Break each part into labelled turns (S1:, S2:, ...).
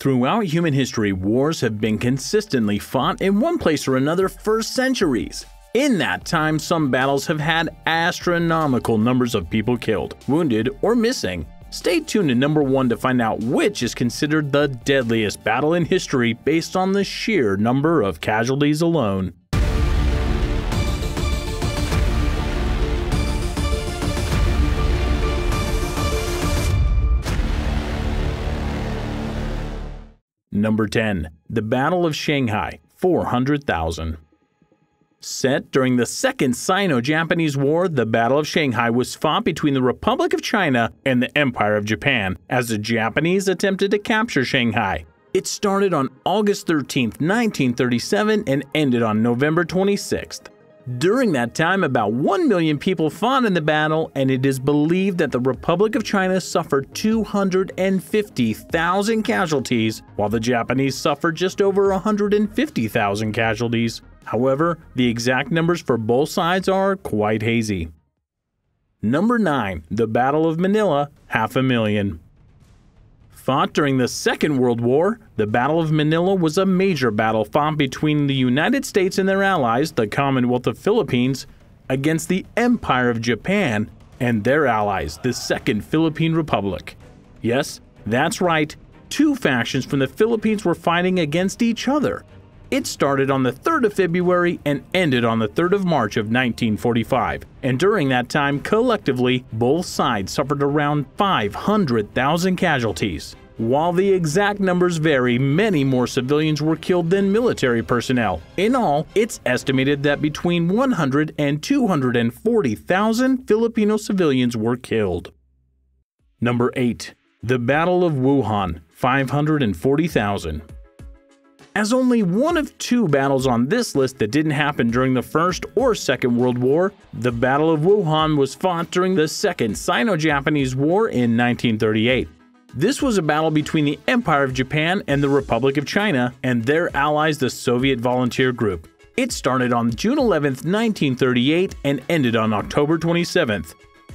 S1: Throughout human history, wars have been consistently fought in one place or another for centuries. In that time, some battles have had astronomical numbers of people killed, wounded, or missing. Stay tuned to number 1 to find out which is considered the deadliest battle in history based on the sheer number of casualties alone. Number 10. The Battle of Shanghai, 400,000. Set during the Second Sino-Japanese War, the Battle of Shanghai was fought between the Republic of China and the Empire of Japan as the Japanese attempted to capture Shanghai. It started on August 13, 1937 and ended on November 26. During that time, about 1 million people fought in the battle, and it is believed that the Republic of China suffered 250,000 casualties, while the Japanese suffered just over 150,000 casualties. However, the exact numbers for both sides are quite hazy. Number 9. The Battle of Manila, 500,000. Fought during the Second World War, the Battle of Manila was a major battle fought between the United States and their allies, the Commonwealth of Philippines, against the Empire of Japan and their allies, the Second Philippine Republic. Yes, that's right, two factions from the Philippines were fighting against each other. It started on the 3rd of February and ended on the 3rd of March of 1945, and during that time, collectively, both sides suffered around 500,000 casualties. While the exact numbers vary, many more civilians were killed than military personnel. In all, it's estimated that between 100 and 240,000 Filipino civilians were killed. Number 8. The Battle of Wuhan, 540,000. As only one of two battles on this list that didn't happen during the First or Second World War, the Battle of Wuhan was fought during the Second Sino-Japanese War in 1938. This was a battle between the Empire of Japan and the Republic of China and their allies, the Soviet Volunteer Group. It started on June 11, 1938 and ended on October 27.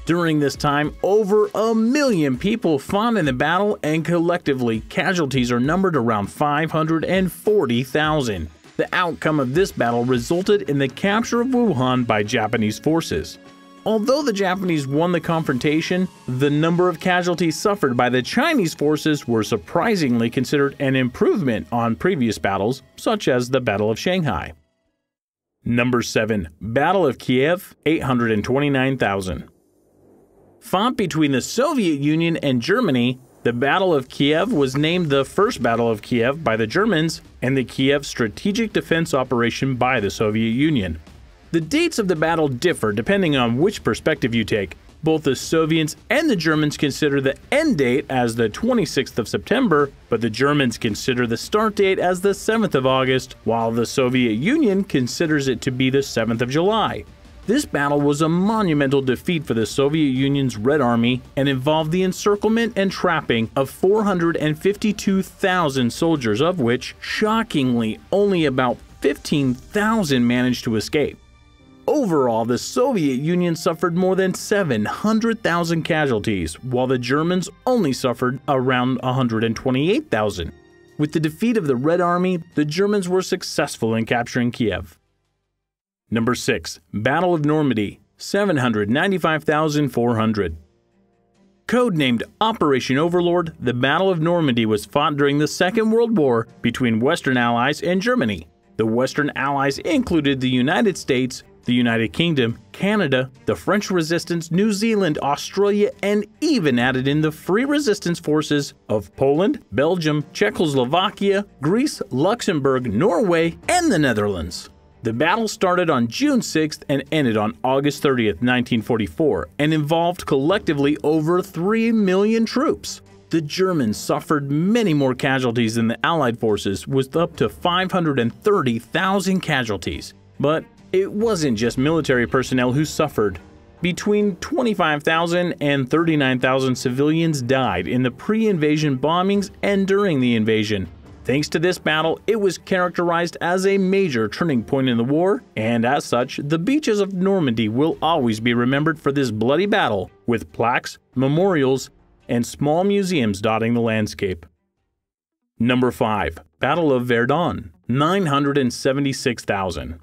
S1: During this time, over 1 million people fought in the battle, and collectively, casualties are numbered around 540,000. The outcome of this battle resulted in the capture of Wuhan by Japanese forces. Although the Japanese won the confrontation, the number of casualties suffered by the Chinese forces were surprisingly considered an improvement on previous battles, such as the Battle of Shanghai. Number 7. Battle of Kiev, 829,000. Fought between the Soviet Union and Germany, the Battle of Kiev was named the First Battle of Kiev by the Germans and the Kiev Strategic Defense Operation by the Soviet Union. The dates of the battle differ depending on which perspective you take. Both the Soviets and the Germans consider the end date as the 26th of September, but the Germans consider the start date as the 7th of August, while the Soviet Union considers it to be the 7th of July. This battle was a monumental defeat for the Soviet Union's Red Army and involved the encirclement and trapping of 452,000 soldiers, of which, shockingly, only about 15,000 managed to escape. Overall, the Soviet Union suffered more than 700,000 casualties, while the Germans only suffered around 128,000. With the defeat of the Red Army, the Germans were successful in capturing Kiev. Number 6. Battle of Normandy, 795,400. Codenamed Operation Overlord, the Battle of Normandy was fought during the Second World War between Western Allies and Germany. The Western Allies included the United States, the United Kingdom, Canada, the French Resistance, New Zealand, Australia, and even added in the Free Resistance forces of Poland, Belgium, Czechoslovakia, Greece, Luxembourg, Norway, and the Netherlands. The battle started on June 6th and ended on August 30th, 1944, and involved collectively over 3 million troops. The Germans suffered many more casualties than the Allied forces, with up to 530,000 casualties. But it wasn't just military personnel who suffered. Between 25,000 and 39,000 civilians died in the pre-invasion bombings and during the invasion. Thanks to this battle, it was characterized as a major turning point in the war, and as such, the beaches of Normandy will always be remembered for this bloody battle, with plaques, memorials, and small museums dotting the landscape. Number 5. Battle of Verdun, 976,000.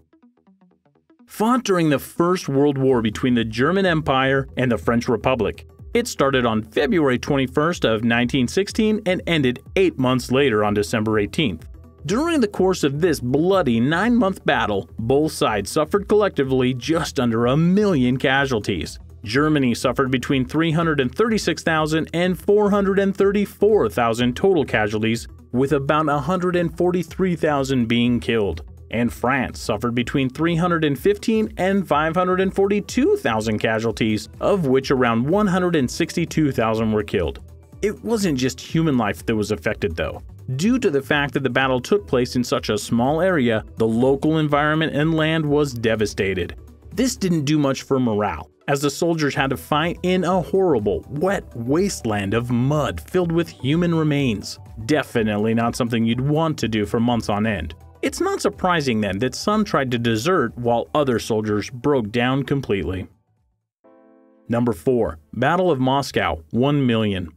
S1: Fought during the First World War between the German Empire and the French Republic. It started on February 21st of 1916 and ended 8 months later on December 18th. During the course of this bloody 9-month battle, both sides suffered collectively just under 1 million casualties. Germany suffered between 336,000 and 434,000 total casualties, with about 143,000 being killed. And France suffered between 315 and 542,000 casualties, of which around 162,000 were killed. It wasn't just human life that was affected though. Due to the fact that the battle took place in such a small area, the local environment and land was devastated. This didn't do much for morale, as the soldiers had to fight in a horrible, wet wasteland of mud filled with human remains. Definitely not something you'd want to do for months on end. It's not surprising then that some tried to desert while other soldiers broke down completely. Number 4. Battle of Moscow, 1 million.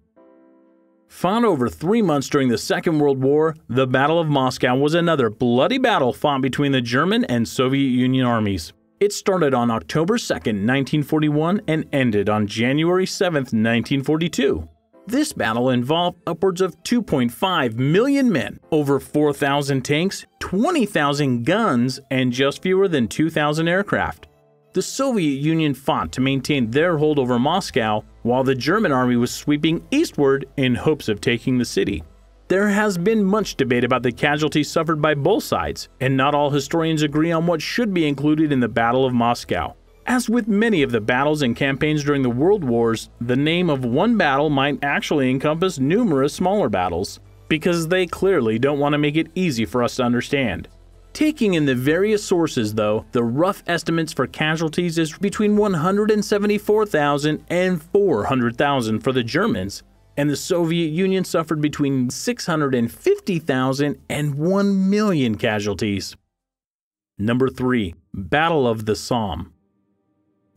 S1: Fought over 3 months during the Second World War, the Battle of Moscow was another bloody battle fought between the German and Soviet Union armies. It started on October 2, 1941 and ended on January 7, 1942. This battle involved upwards of 2.5 million men, over 4,000 tanks, 20,000 guns, and just fewer than 2,000 aircraft. The Soviet Union fought to maintain their hold over Moscow, while the German army was sweeping eastward in hopes of taking the city. There has been much debate about the casualties suffered by both sides, and not all historians agree on what should be included in the Battle of Moscow. As with many of the battles and campaigns during the World Wars, the name of one battle might actually encompass numerous smaller battles, because they clearly don't want to make it easy for us to understand. Taking in the various sources though, the rough estimates for casualties is between 174,000 and 400,000 for the Germans, and the Soviet Union suffered between 650,000 and 1 million casualties. Number 3. Battle of the Somme.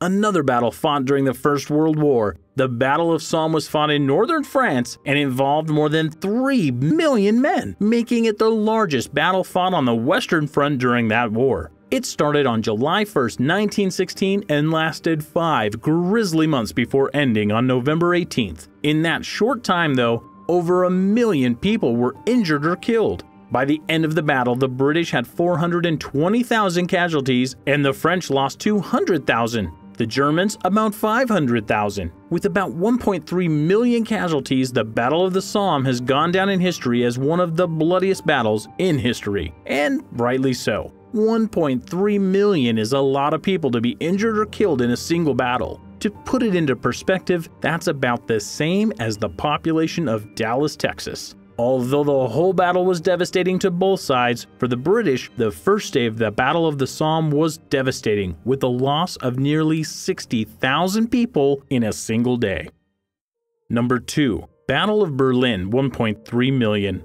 S1: Another battle fought during the First World War, the Battle of Somme was fought in northern France and involved more than 3 million men, making it the largest battle fought on the Western Front during that war. It started on July 1, 1916 and lasted 5 grisly months before ending on November 18th. In that short time though, over 1 million people were injured or killed. By the end of the battle, the British had 420,000 casualties and the French lost 200,000. The Germans about 500,000. With about 1.3 million casualties, the Battle of the Somme has gone down in history as one of the bloodiest battles in history, and rightly so. 1.3 million is a lot of people to be injured or killed in a single battle. To put it into perspective, that's about the same as the population of Dallas, Texas. Although the whole battle was devastating to both sides, for the British, the first day of the Battle of the Somme was devastating, with the loss of nearly 60,000 people in a single day. Number 2. Battle of Berlin, 1.3 million.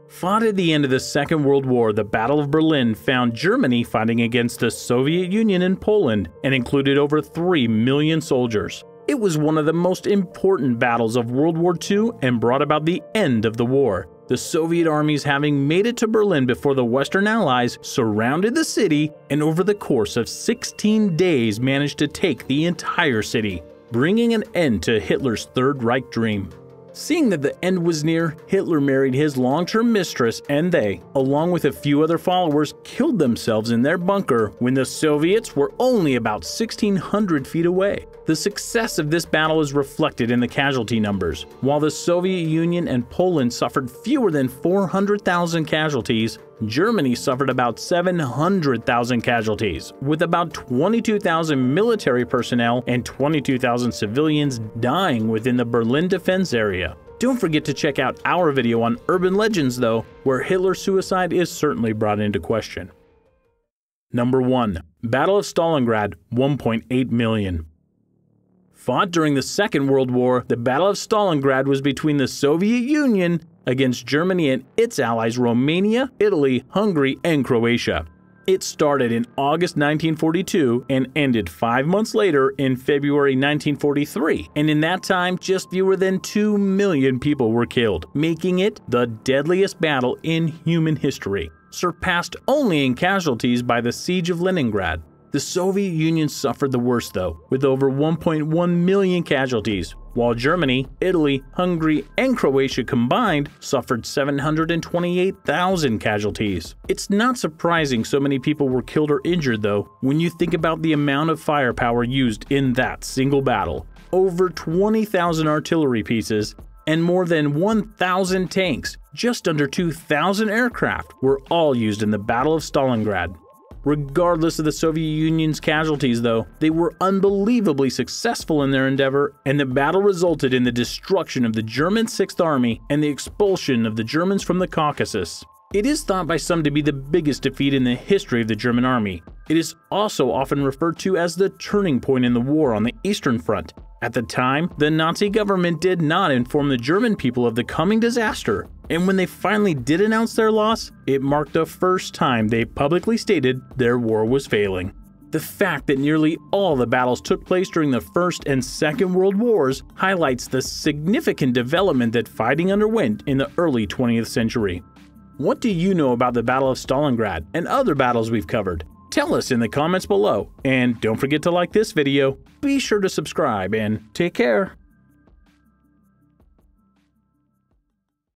S1: Fought at the end of the Second World War, the Battle of Berlin found Germany fighting against the Soviet Union and Poland and included over 3 million soldiers. It was one of the most important battles of World War II and brought about the end of the war. The Soviet armies, having made it to Berlin before the Western Allies, surrounded the city and over the course of 16 days managed to take the entire city, bringing an end to Hitler's Third Reich dream. Seeing that the end was near, Hitler married his long-term mistress and they, along with a few other followers, killed themselves in their bunker when the Soviets were only about 1,600 feet away. The success of this battle is reflected in the casualty numbers. While the Soviet Union and Poland suffered fewer than 400,000 casualties, Germany suffered about 700,000 casualties, with about 22,000 military personnel and 22,000 civilians dying within the Berlin defense area. Don't forget to check out our video on urban legends though, where Hitler's suicide is certainly brought into question. Number 1. Battle of Stalingrad, 1.8 million. Fought during the Second World War, the Battle of Stalingrad was between the Soviet Union against Germany and its allies Romania, Italy, Hungary, and Croatia. It started in August 1942 and ended 5 months later in February 1943, and in that time, just fewer than 2 million people were killed, making it the deadliest battle in human history, surpassed only in casualties by the Siege of Leningrad. The Soviet Union suffered the worst though, with over 1.1 million casualties, while Germany, Italy, Hungary, and Croatia combined suffered 728,000 casualties. It's not surprising so many people were killed or injured though, when you think about the amount of firepower used in that single battle. Over 20,000 artillery pieces and more than 1,000 tanks, just under 2,000 aircraft were all used in the Battle of Stalingrad. Regardless of the Soviet Union's casualties though, they were unbelievably successful in their endeavor, and the battle resulted in the destruction of the German 6th Army and the expulsion of the Germans from the Caucasus. It is thought by some to be the biggest defeat in the history of the German army. It is also often referred to as the turning point in the war on the Eastern Front. At the time, the Nazi government did not inform the German people of the coming disaster, and when they finally did announce their loss, it marked the first time they publicly stated their war was failing. The fact that nearly all the battles took place during the First and Second World Wars highlights the significant development that fighting underwent in the early 20th century. What do you know about the Battle of Stalingrad and other battles we've covered? Tell us in the comments below, and don't forget to like this video, be sure to subscribe, and take care.